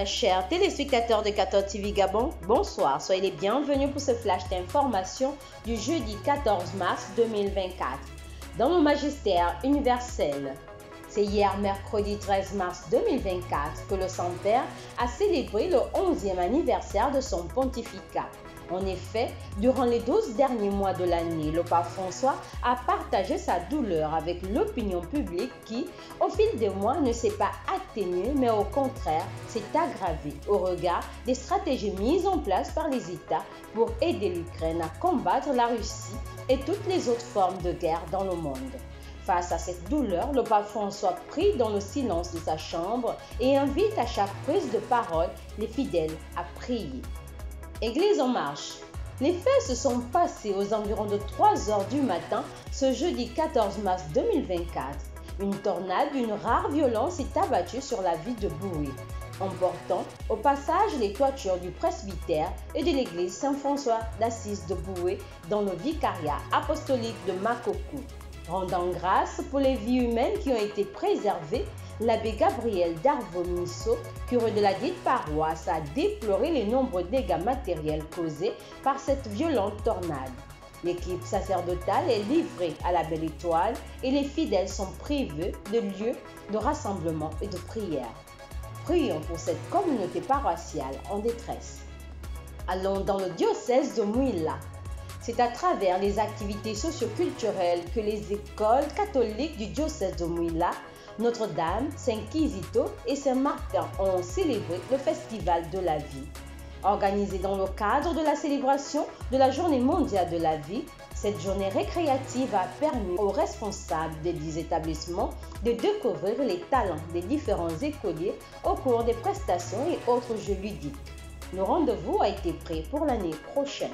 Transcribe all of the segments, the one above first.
Très chers téléspectateurs de 14 TV Gabon, bonsoir, soyez les bienvenus pour ce flash d'information du jeudi 14 mars 2024 dans le magistère universel. C'est hier, mercredi 13 mars 2024, que le Saint-Père a célébré le 11e anniversaire de son pontificat. En effet, durant les 12 derniers mois de l'année, le pape François a partagé sa douleur avec l'opinion publique qui, au fil des mois, ne s'est pas atténuée, mais au contraire, s'est aggravée au regard des stratégies mises en place par les États pour aider l'Ukraine à combattre la Russie et toutes les autres formes de guerre dans le monde. Face à cette douleur, le pape François prie dans le silence de sa chambre et invite à chaque prise de parole les fidèles à prier. Église en marche. Les faits se sont passés aux environs de 3 heures du matin ce jeudi 14 mars 2024. Une tornade d'une rare violence s'est abattue sur la ville de Boué, emportant au passage les toitures du presbytère et de l'église Saint-François d'Assise de Boué dans le vicariat apostolique de Makoko. Rendant grâce pour les vies humaines qui ont été préservées, l'abbé Gabriel Darvo-Misso, curé de la dite paroisse, a déploré les nombreux dégâts matériels causés par cette violente tornade. L'équipe sacerdotale est livrée à la Belle Étoile et les fidèles sont privés de lieux de rassemblement et de prière. Prions pour cette communauté paroissiale en détresse. Allons dans le diocèse de Mouila. C'est à travers les activités socioculturelles que les écoles catholiques du diocèse de Mouila, Notre-Dame, Saint-Kizito et Saint-Martin ont célébré le Festival de la vie. Organisé dans le cadre de la célébration de la Journée mondiale de la vie, cette journée récréative a permis aux responsables des 10 établissements de découvrir les talents des différents écoliers au cours des prestations et autres jeux ludiques. Le rendez-vous a été pris pour l'année prochaine.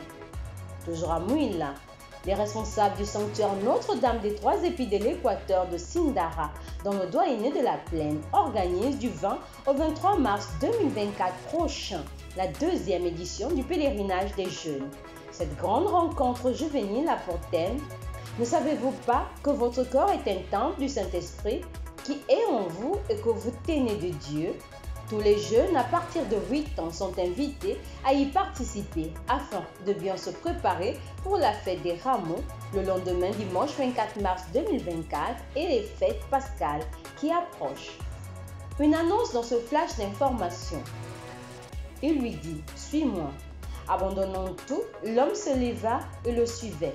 Toujours à Mouila, les responsables du sanctuaire Notre-Dame des Trois Épis de l'Équateur de Sindara, dans le doyenné de la Plaine, organisent du 20 au 23 mars 2024 prochain la 2e édition du pèlerinage des jeunes. Cette grande rencontre juvénile a pour thème « Ne savez-vous pas que votre corps est un temple du Saint-Esprit qui est en vous et que vous tenez de Dieu ?» Tous les jeunes à partir de 8 ans sont invités à y participer afin de bien se préparer pour la fête des Rameaux le lendemain dimanche 24 mars 2024 et les fêtes pascales qui approchent. Une annonce dans ce flash d'information. Il lui dit « Suis-moi ». Abandonnant tout, l'homme se leva et le suivait.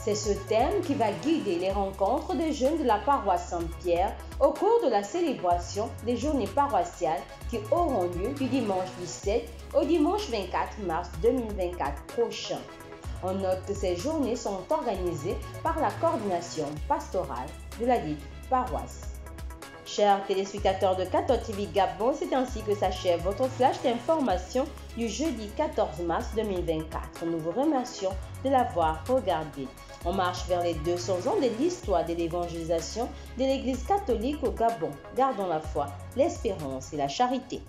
C'est ce thème qui va guider les rencontres des jeunes de la paroisse Saint-Pierre au cours de la célébration des journées paroissiales qui auront lieu du dimanche 17 au dimanche 24 mars 2024 prochain. On note que ces journées sont organisées par la coordination pastorale de la dite paroisse. Chers téléspectateurs de 14 TV Gabon, c'est ainsi que s'achève votre flash d'information du jeudi 14 mars 2024. Nous vous remercions de l'avoir regardé. On marche vers les 200 ans de l'histoire de l'évangélisation de l'Église catholique au Gabon. Gardons la foi, l'espérance et la charité.